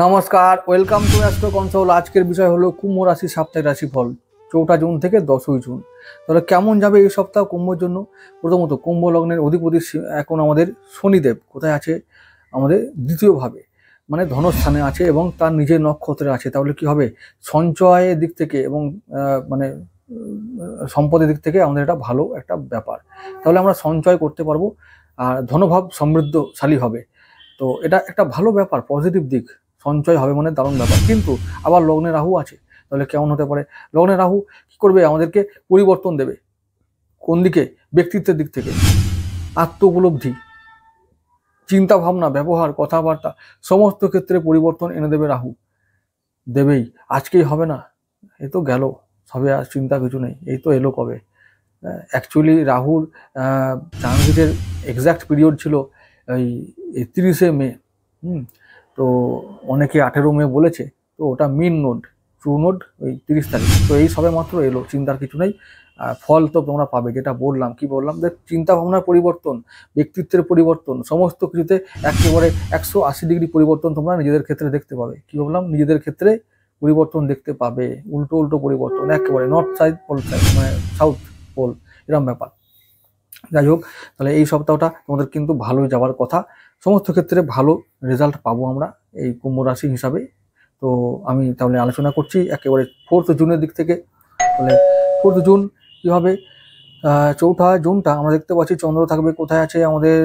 নমস্কার, welcome to astro console. আজকের বিষয় হলো কুম্ভ রাশি সাপ্তাহিক রাশিফল 4 জুন থেকে 10 জুন। তাহলে কেমন যাবে এই সপ্তাহ কুম্ভর জন্য? প্রথমত কুম্ভ লগ্নের অধিপতি এখন আমাদের শনিদেব কোথায় আছে? আমাদের দ্বিতীয়ভাবে মানে ধনস্থানে আছে এবং তার নিজের নক্ষত্রে আছে। তাহলে কি হবে? সঞ্চয়ের দিক থেকে এবং মানে সম্পদের দিক থেকে আমাদের এটা ভালো একটা ব্যাপার। তাহলে আমরা সঞ্চয় করতে পারবো আর ধনভাব সমৃদ্ধশালী হবে। তো এটা একটা ভালো ব্যাপার, পজিটিভ দিক। সঞ্চয় হবে মানে দারুণ ব্যাপার। কিন্তু আবার লগ্নে রাহু আছে, তাহলে কেমন হতে পারে? লগ্নে রাহু কি করবে? আমাদেরকে পরিবর্তন দেবে। কোন দিকে? ব্যক্তিত্বের দিক থেকে। আত্ম উপলব্ধি, চিন্তা ভাবনা, ব্যবহার, কথাবার্তা সমস্ত ক্ষেত্রে পরিবর্তন এনে দেবে রাহু। দেবেই, আজকেই হবে না, এই তো গেল সবে, আর চিন্তা কিছু নেই, এই তো এলো কবে। অ্যাকচুয়ালি রাহুর ট্রানজিটের এক্স্যাক্ট পিরিয়ড ছিল ওই 30শে মে। তো অনেকে 18 মে বলেছে, তো ওটা মিন নোড, ট্রু নোড ওই 30 তারিখ। তো এই সবে মাত্র এলো, চিন্তার কিছু নেই। ফল তো তোমরা পাবে। যেটা বললাম, কি বললাম, যে চিন্তা ভাবনার পরিবর্তন, ব্যক্তিত্বের পরিবর্তন, সমস্ত কিছুতে একেবারে 180 ডিগ্রি পরিবর্তন তোমরা নিজেদের ক্ষেত্রে দেখতে পাবে। কি বললাম? নিজেদের ক্ষেত্রে পরিবর্তন দেখতে পাবে, উল্টো উল্টো পরিবর্তন, একেবারে নর্থ সাইড পোল সাইড, মানে সাউথ পোল, এরকম ব্যাপার। যাই হোক, তাহলে এই সপ্তাহটা তোমাদের কিন্তু ভালোই যাওয়ার কথা। সমস্ত ক্ষেত্রে ভালো রেজাল্ট পাবো আমরা এই কুম্ভ রাশি হিসাবে। তো আমি তাহলে আলোচনা করছি একেবারে 4 জুনের দিক থেকে। তাহলে 4 জুন কি হবে? 4 জুনটা আমরা দেখতে পাচ্ছি চন্দ্র থাকবে কোথায় আছে? আমাদের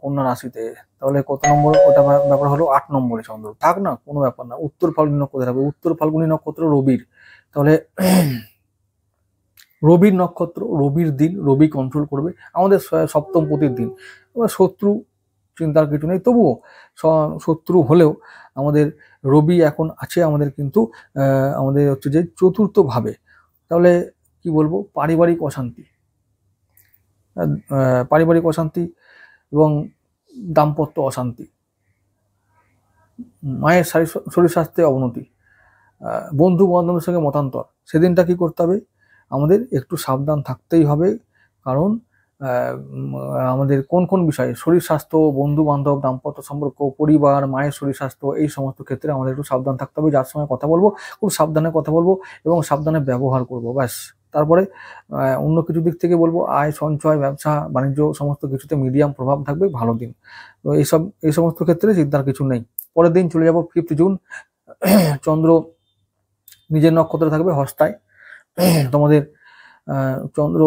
কন্যা রাশিতে। তাহলে কত নম্বর? ওটা ব্যাপার হলো 8 নম্বরে চন্দ্র থাক না, কোনো ব্যাপার না। উত্তর ফাল্গুনী নক্ষত্রে থাকবে, উত্তর ফাল্গুনী নক্ষত্র রবির। তাহলে রবির নক্ষত্র, রবির দিন, রবি কন্ট্রোল করবে আমাদের সপ্তম পতির দিন। শত্রু চিন্তার কিছু নেই, তবুও শত্রু হলেও আমাদের রবি এখন আছে আমাদের, কিন্তু আমাদের হচ্ছে যে চতুর্থ ভাবে। তাহলে কি বলবো? পারিবারিক অশান্তি, পারিবারিক অশান্তি এবং দাম্পত্য অশান্তি, মায়ের শরীর স্বাস্থ্যে অবনতি, বন্ধু বান্ধবের সঙ্গে মতান্তর। সেদিনটা কি করতে হবে? আমাদের একটু সাবধান থাকতেই হবে। কারণ আমাদের কোন কোন বিষয়ে, শরীর স্বাস্থ্য, বন্ধু বান্ধব, দাম্পত্য সম্পর্ক, পরিবার, মায়ের শরীর স্বাস্থ্য, এই সমস্ত ক্ষেত্রে আমাদের একটু সাবধান থাকতে হবে। যার সঙ্গে কথা বলবো খুব সাবধানে কথা বলবো এবং সাবধানে ব্যবহার করব, ব্যাস। তারপরে অন্য কিছু দিক থেকে বলবো, আয়, সঞ্চয়, ব্যবসা বাণিজ্য সমস্ত কিছুতে মিডিয়াম প্রভাব থাকবে, ভালো দিন। তো এই সমস্ত ক্ষেত্রে চিন্তার কিছু নেই। পরের দিন চলে যাব 5 জুন। চন্দ্র নিজের নক্ষত্রে থাকবে হস্তায়। তোমাদের চন্দ্র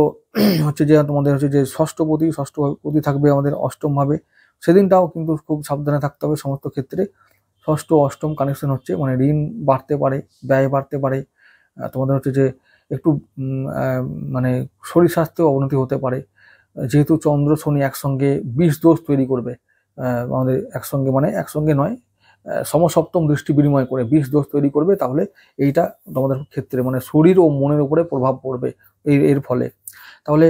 হচ্ছে যে তোমাদের হচ্ছে যে ষষ্ঠপতি থাকবে আমাদের অষ্টম ভাবে। সেদিনটাও কিন্তু খুব সাবধানে থাকতে হবে সমস্ত ক্ষেত্রে। ষষ্ঠ অষ্টম কানেকশন হচ্ছে, মানে ঋণ বাড়তে পারে, ব্যয় বাড়তে পারে। তোমাদের হচ্ছে যে একটু মানে শরীর স্বাস্থ্যেও অবনতি হতে পারে, যেহেতু চন্দ্র শনি একসঙ্গে 20 দোষ তৈরি করবে আমাদের একসঙ্গে, মানে একসঙ্গে নয়, সমসপ্তম দৃষ্টি বিনিময় করে 20 দোষ তৈরি করবে। তাহলে এইটা তোমাদের ক্ষেত্রে মানে শরীর ও মনের উপরে প্রভাব পড়বে এর ফলে। তাহলে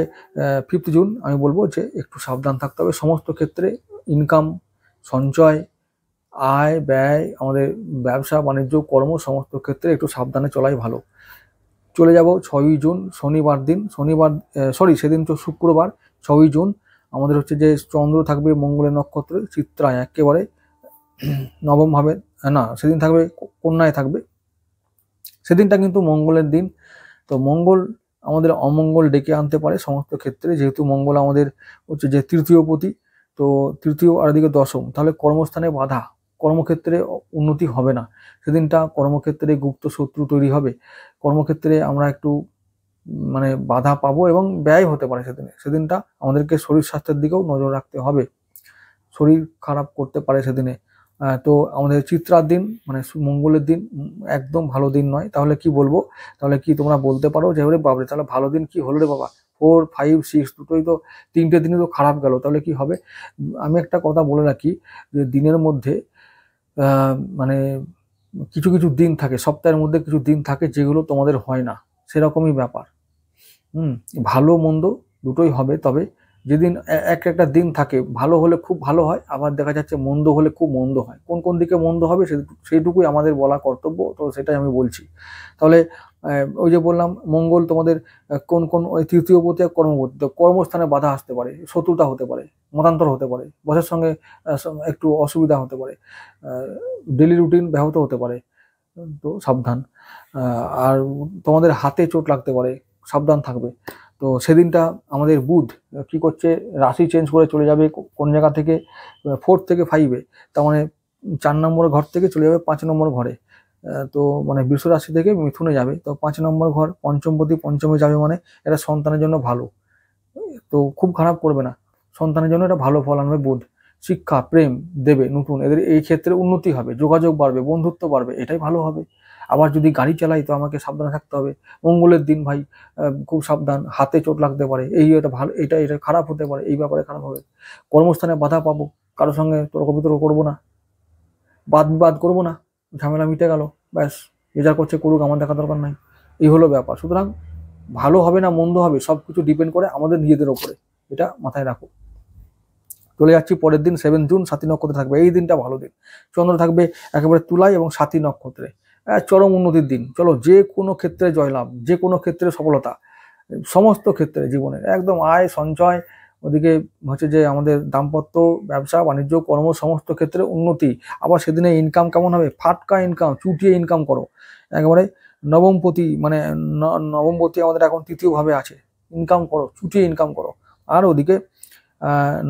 5 জুন আমি বলবো যে একটু সাবধান থাকতে হবে সমস্ত ক্ষেত্রে। ইনকাম, সঞ্চয়, আয়, ব্যয়, আমাদের ব্যবসা বাণিজ্য, কর্ম সমস্ত ক্ষেত্রে একটু সাবধানে চলাই ভালো। চলে যাব 6 জুন, শনিবার দিন। সেদিন তো শুক্রবার। 6 জুন আমাদের হচ্ছে যে চন্দ্র থাকবে মঙ্গলের নক্ষত্রে চিত্রায়, একেবারে নবম ভাবে, না সেদিন থাকবে কন্যায় থাকবে। সেদিনটা কিন্তু মঙ্গলের দিন। তো মঙ্গল আমাদের অমঙ্গল ডেকে আনতে পারে সমস্ত ক্ষেত্রে, যেহেতু মঙ্গল আমাদের হচ্ছে যে তৃতীয় পতি। তো তৃতীয় আর দিকে দশম, তাহলে কর্মস্থানে বাধা, কর্মক্ষেত্রে উন্নতি হবে না। সেদিনটা কর্মক্ষেত্রে গুপ্ত শত্রু তৈরি হবে, কর্মক্ষেত্রে আমরা একটু মানে বাধা পাবো এবং ব্যয় হতে পারে সেদিনটা আমাদেরকে শরীর স্বাস্থ্যের দিকেও নজর রাখতে হবে, শরীর খারাপ করতে পারে সেদিনে। তো আমাদের চিত্রার দিন মানে মঙ্গলের দিন একদম ভালো দিন নয়। তাহলে কি বলবো? তাহলে কি তোমরা বলতে পারো যে ওরে বাবরে, তাহলে ভালো দিন কি হলো রে বাবা? 4, 5, 6 দুটোই তো, 3টে দিনই তো খারাপ গেল, তাহলে কি হবে? আমি একটা কথা বলে রাখি, যে দিনের মধ্যে মানে কিছু কিছু দিন থাকে, সপ্তাহের মধ্যে কিছু দিন থাকে যেগুলো তোমাদের হয় না, সেরকমই ব্যাপার। ভালো মন্দ দুটোই হবে, তবে যেদিন এক একটা দিন থাকে, ভালো হলে খুব ভালো হয়, আবার দেখা যাচ্ছে মন্দ হলে খুব মন্দ হয়। কোন কোন দিকে মন্দ হবে সেইটুকুই আমাদের বলা কর্তব্য, তো সেটাই আমি বলছি। তাহলে ওই যে বললাম মঙ্গল তোমাদের কোন কোন ওই তৃতীয় পতি আর কর্মপতি, তো কর্মস্থানে বাধা আসতে পারে, শত্রুতা হতে পারে, মতান্তর হতে পারে, বসের সঙ্গে একটু অসুবিধা হতে পারে, ডেলি রুটিন ব্যাহত হতে পারে, তো সাবধান। আর তোমাদের হাতে চোট লাগতে পারে, সাবধান থাকবে। তো সেদিনটা আমাদের বুধ কি করছে, রাশি চেঞ্জ করে চলে যাবে কোন জায়গা থেকে, 4 থেকে 5-এ, তার মানে 4 নম্বর ঘর থেকে চলে যাবে 5 নম্বর ঘরে। তো মানে বৃষ রাশি থেকে মিথুনে যাবে, তো 5 নম্বর ঘর পঞ্চমপতি পঞ্চমে যাবে, মানে এটা সন্তানের জন্য ভালো, তো খুব খারাপ করবে না, সন্তানের জন্য এটা ভালো ফল আনবে বুধ। শিক্ষা প্রেম দেবে নতুন, এদের এই ক্ষেত্রে উন্নতি হবে, যোগাযোগ বাড়বে, বন্ধুত্ব বাড়বে, এটাই ভালো হবে। আবার যদি গাড়ি চালাই তো আমাকে সাবধানে থাকতে হবে, মঙ্গলের দিন ভাই, খুব সাবধান, হাতে চোট লাগতে পারে, এটা ভালো, এটা এটা খারাপ হতে পারে, এই ব্যাপারে খারাপ হবে। কর্মস্থানে বাধা পাবো, কারোর সঙ্গে তর্ক বিতর্ক করবো না, বাদ বিবাদ করবো না, ঝামেলা মিটে গেল, ব্যাস, যে যা করছে করুক, আমার দেখা দরকার নাই, এই হলো ব্যাপার। সুতরাং ভালো হবে না মন্দ হবে সবকিছু ডিপেন্ড করে আমাদের নিজেদের ওপরে, এটা মাথায় রাখো। চলে যাচ্ছি পরের দিন 7 জুন, সাথী নক্ষত্রে থাকবে, এই দিনটা ভালো দিন, চন্দ্র থাকবে একেবারে তুলায় এবং সাথী নক্ষত্রে, চরম উন্নতির দিন। চলো, যে কোনো ক্ষেত্রে জয়লাভ, যে কোনো ক্ষেত্রে সফলতা, সমস্ত ক্ষেত্রে জীবনের একদম আয় সঞ্চয়, ওদিকে হচ্ছে যে আমাদের দাম্পত্য, ব্যবসা বাণিজ্য, কর্ম, সমস্ত ক্ষেত্রে উন্নতি। আবার সেদিনে ইনকাম কেমন হবে, ফাটকা ইনকাম, চুটিয়ে ইনকাম করো একেবারে। নবমপতি মানে নবমপতি আমাদের এখন তৃতীয় ভাবে আছে, ইনকাম করো, চুটিয়ে ইনকাম করো। আর ওদিকে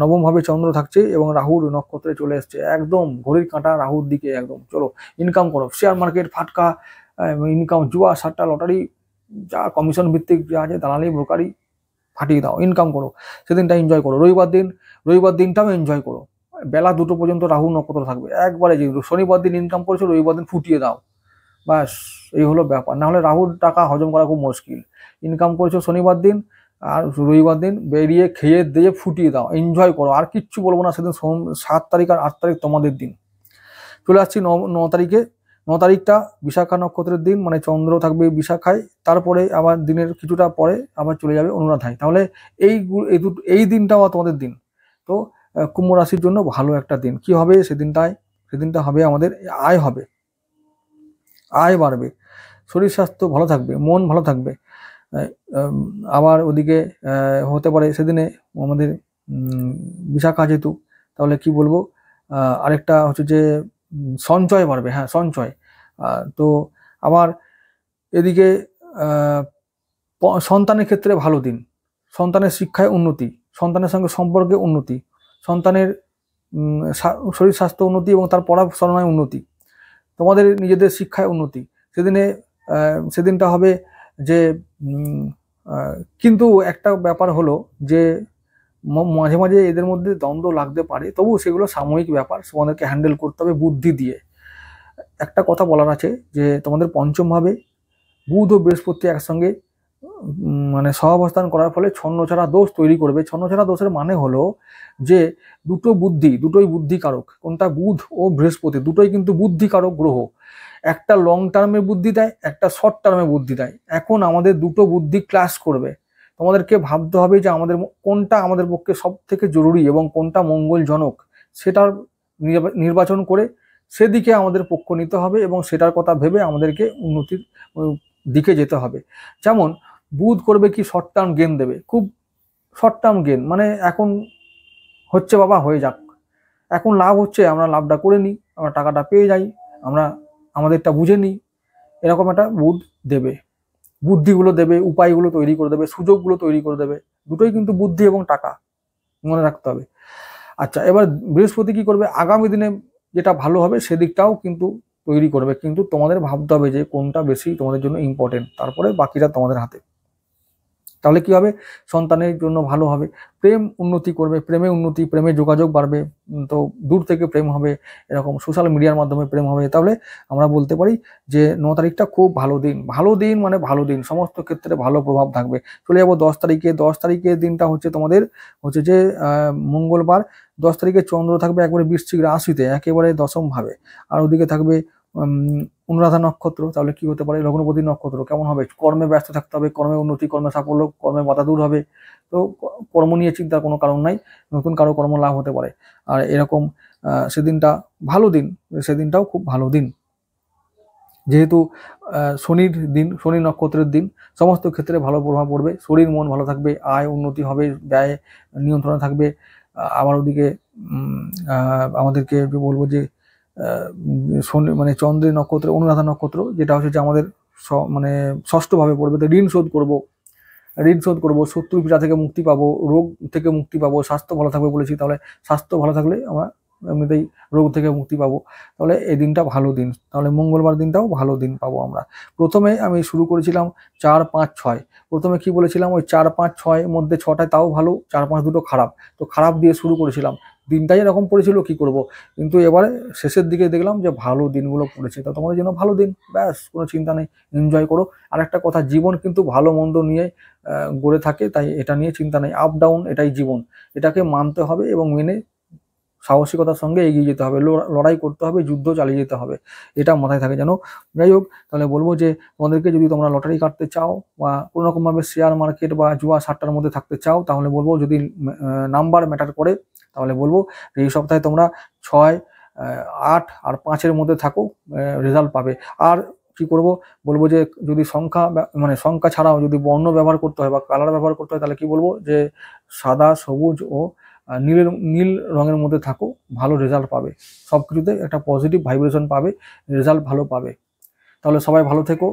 নবম ভাবে চন্দ্র থাকছে এবং রাহুর নক্ষত্রে চলে এসছে, একদম ঘড়ির কাঁটা রাহুর দিকে, একদম চলো ইনকাম করো, শেয়ার মার্কেট ফাটকা ইনকাম, জুয়া সাট্টা লটারি, যা কমিশন ভিত্তিক যা আছে দালালি ব্রোকারি, ফাটিয়ে দাও, ইনকাম করো, সেদিনটা এনজয় করো। রবিবার দিনটাও এনজয় করো, বেলা 2টো পর্যন্ত রাহু নক্ষত্র থাকবে, একবারে যে শনিবার দিন ইনকাম করেছো রবিবার দিন ফুটিয়ে দাও, ব্যাস, এই হলো ব্যাপার। না হলে রাহুর টাকা হজম করা খুব মুশকিল। ইনকাম করেছো শনিবার দিন আর রবিবার দিন বেরিয়ে খেয়ে দিয়ে ফুটিয়ে দাও, এনজয় করো, আর কিচ্ছু বলবো না। সেদিন 7 তারিখ আর 8 তারিখ তোমাদের দিন। চলে আসছি 9 তারিখে। 9 তারিখটা বিশাখা নক্ষত্রের দিন, মানে চন্দ্র থাকবে বিশাখায়, তারপরে আবার দিনের কিছুটা পরে আবার চলে যাবে অনুরাধায়। তাহলে এই দিনটাও তোমাদের দিন। তো কুম্ভ রাশির জন্য ভালো একটা দিন। কি হবে সেদিনটা হবে আমাদের আয় হবে, আয় বাড়বে, শরীর স্বাস্থ্য ভালো থাকবে, মন ভালো থাকবে। আবার ওদিকে হতে পারে সেদিনে আমাদের বিশাখা যেহেতু, তাহলে কি বলবো, আরেকটা হচ্ছে যে সঞ্চয় বাড়বে, হ্যাঁ সঞ্চয়। তো আবার এদিকে সন্তানের ক্ষেত্রে ভালো দিন, সন্তানের শিক্ষায় উন্নতি, সন্তানের সঙ্গে সম্পর্কে উন্নতি, সন্তানের শরীর স্বাস্থ্য উন্নতি এবং তার পড়াশোনায় উন্নতি, তোমাদের নিজেদের শিক্ষায় উন্নতি। সেদিনটা হবে যে কিন্তু একটা ব্যাপার হলো যে মাঝে মাঝে এদের মধ্যে দ্বন্দ্ব লাগতে পারে, তবু সেগুলো সাময়িক ব্যাপার, তোমাদেরকে হ্যান্ডেল করতে হবে বুদ্ধি দিয়ে। একটা কথা বলার আছে যে তোমাদের পঞ্চম ভাবে বুধ ও বৃহস্পতি একসঙ্গে মানে সহাবস্থান করার ফলে ছন্নছাড়া দোষ তৈরি করবে। ছন্নছাড়া দোষের মানে হলো যে দুটোই বুদ্ধিকারক, কোনটা বুধ ও বৃহস্পতি, দুটোই কিন্তু বুদ্ধিকারক গ্রহ। একটা লং টার্মে বুদ্ধি দেয়, একটা শর্ট টার্মে বুদ্ধি দেয়। এখন আমাদের দুটো বুদ্ধি ক্লাস করবে, তোমাদেরকে ভাবতে হবে যে কোনটা আমাদের পক্ষে সব থেকে জরুরি এবং কোনটা মঙ্গলজনক, সেটার নির্বাচন করে সেদিকে আমাদের পক্ষ নিতে হবে এবং সেটার কথা ভেবে আমাদেরকে উন্নতির দিকে যেতে হবে। যেমন বুধ করবে কি, শর্ট টার্ম গেন দেবে, খুব শর্ট টার্ম গেন, মানে এখন হচ্ছে বাবা হয়ে যাক, এখন লাভ হচ্ছে আমরা লাভটা করে নিই, আমরা টাকাটা পেয়ে যাই, আমরা আমাদেরটা বুঝে নিই, এরকম একটা বুধ দেবে, বুদ্ধিগুলো দেবে, উপায়গুলো তৈরি করে দেবে, সুযোগগুলো তৈরি করে দেবে। দুটোই কিন্তু বুদ্ধি এবং টাকা, মনে রাখতে হবে। আচ্ছা, এবার বৃহস্পতি কি করবে, আগামী দিনে যেটা ভালো হবে সেদিকটাও কিন্তু তৈরি করবে, কিন্তু তোমাদের ভাবতে হবে যে কোনটা বেশি তোমাদের জন্য ইম্পর্টেন্ট, তারপরে বাকিটা তোমাদের হাতে। তাহলে কি হবে, সন্তানের জন্য ভালো হবে, প্রেম উন্নতি করবে, প্রেমে উন্নতি, প্রেমে যোগাযোগ বাড়বে, তো দূর থেকে প্রেম হবে, এরকম সোশ্যাল মিডিয়ার মাধ্যমে প্রেম হবে। তাহলে আমরা বলতে পারি যে 9 তারিখটা খুব ভালো দিন, মানে ভালো দিন, সমস্ত ক্ষেত্রে ভালো প্রভাব থাকবে। চলে যাবো 10 তারিখে। 10 তারিখের দিনটা হচ্ছে তোমাদের হচ্ছে যে মঙ্গলবার। 10 তারিখে চন্দ্র থাকবে একবারে বৃশ্চিক রাশিতে, একেবারে দশম ভাবে, আর ওদিকে থাকবে অনুরাধা নক্ষত্র, তাহলে কি হতে পারে? লগ্নপতি নক্ষত্র কেমন হবে? কর্মে ব্যস্ত থাকতে হবে, কর্মে উন্নতি, কর্মে সাফল্য, কর্মে বাধা দূর হবে। তো কর্ম নিয়ে চিন্তার কোনো কারণ নাই, নতুন কারো কর্ম লাভ হতে পারে। আর এরকম সেদিনটা ভালো দিন, সেদিনটাও খুব ভালো দিন। যেহেতু শনির দিন, শনি নক্ষত্রের দিন, সমস্ত ক্ষেত্রে ভালো প্রভাব পড়বে। শরীর মন ভালো থাকবে, আয় উন্নতি হবে, ব্যয় নিয়ন্ত্রণে থাকবে। আবার ওদিকে আমাদেরকে বলবো যে শনি মানে চন্দ্রের নক্ষত্র, অনুরাধা নক্ষত্র, যেটা হচ্ছে যে আমাদের মানে ষষ্ঠভাবে পড়বে। তো ঋণ শোধ করবো, শত্রু পীড়া থেকে মুক্তি পাবো, রোগ থেকে মুক্তি পাবো, স্বাস্থ্য ভালো থাকবে বলেছি, তাহলে স্বাস্থ্য ভালো থাকলে আমরা এমনিতেই রোগ থেকে মুক্তি পাবো। তাহলে এই দিনটা ভালো দিন, তাহলে মঙ্গলবার দিনটাও ভালো দিন পাবো আমরা। প্রথমে আমি শুরু করেছিলাম 4, 5, 6। প্রথমে কি বলেছিলাম, ওই 4, 5, 6 মধ্যে 6টায় তাও ভালো, 4, 5 দুটো খারাপ। তো খারাপ দিয়ে শুরু করেছিলাম, দিনটাই এরকম পড়েছিল, কি করব। কিন্তু এবারে শেষের দিকে দেখলাম যে ভালো দিনগুলো পড়েছে, তো তোমাদের জন্য ভালো দিন, ব্যাস, কোনো চিন্তা নেই, এনজয় করো। আর একটা কথা, জীবন কিন্তু ভালো মন্দ নিয়ে গড়ে থাকে, তাই এটা নিয়ে চিন্তা নেই। আপ ডাউন, এটাই জীবন, এটাকে মানতে হবে এবং মেনে সাহসিকতার সঙ্গে এগিয়ে যেতে হবে, লড়াই করতে হবে, যুদ্ধ চালিয়ে যেতে হবে, এটা মাথায় থাকে যেন। যাই হোক, তাহলে বলবো যে তোমাদেরকে, যদি তোমরা লটারি কাটতে চাও বা কোনো রকমভাবে শেয়ার মার্কেট বা জুয়া সাট্টার মধ্যে থাকতে চাও, তাহলে বলবো, যদি নাম্বার ম্যাটার করে, তাহলে বলবো এই সপ্তাহে তোমরা 6, 8 আর 5-এর মধ্যে থাকো, রেজাল্ট পাবে। আর কি করব, বলবো যে যদি সংখ্যা মানে সংখ্যা ছাড়াও যদি বর্ণ ব্যবহার করতে হয় বা কালার ব্যবহার করতে হয়, তাহলে কি বলবো যে সাদা, সবুজ ও নীল রঙের মধ্যে থাকো, ভালো রেজাল্ট পাবে। সব কিছুতে একটা পজিটিভ ভাইব্রেশন পাবে, রেজাল্ট ভালো পাবে। তাহলে সবাই ভালো থেকো।